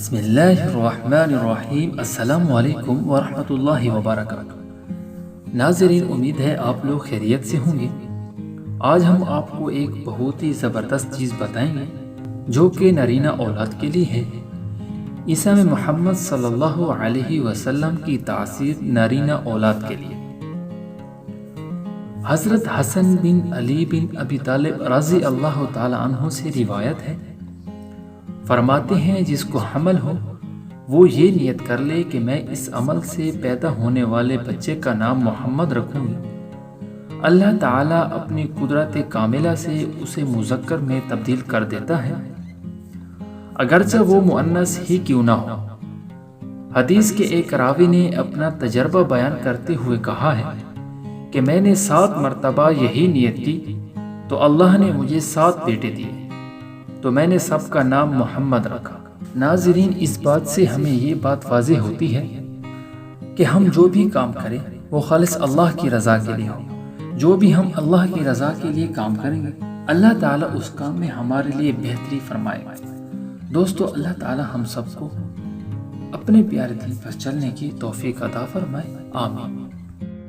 بسم اللہ الرحمن الرحیم۔ السلام علیکم ورحمۃ اللہ وبرکاتہ۔ ناظرین، امید ہے آپ لوگ خیریت سے ہوں گے۔ آج ہم آپ کو ایک بہت ہی زبردست چیز بتائیں گے جو کہ نرینہ اولاد کے لیے ہے۔ عیسیٰ میں محمد صلی اللہ علیہ وسلم کی تاثیر نرینہ اولاد کے لیے۔ حضرت حسن بن علی بن ابی طالب رضی اللہ تعالی عنہ سے روایت ہے، فرماتے ہیں جس کو حمل ہو وہ یہ نیت کر لے کہ میں اس عمل سے پیدا ہونے والے بچے کا نام محمد رکھوں گی۔ اللہ تعالیٰ اپنی قدرت کاملہ سے اسے مذکر میں تبدیل کر دیتا ہے، اگرچہ وہ مؤنث ہی کیوں نہ ہو۔ حدیث کے ایک راوی نے اپنا تجربہ بیان کرتے ہوئے کہا ہے کہ میں نے 7 مرتبہ یہی نیت کی تو اللہ نے مجھے 7 بیٹے دیے، تو میں نے سب کا نام محمد رکھا۔ ناظرین، اس بات سے ہمیں یہ بات واضح ہوتی ہے کہ ہم جو بھی کام کریں وہ خالص اللہ کی رضا کے لیے ہو۔ جو بھی ہم اللہ کی رضا کے لیے کام کریں گے، اللہ تعالیٰ اس کام میں ہمارے لیے بہتری فرمائے گا۔ دوستو، اللہ تعالیٰ ہم سب کو اپنے پیارے دین پر چلنے کی توفیق عطا فرمائے، آمین۔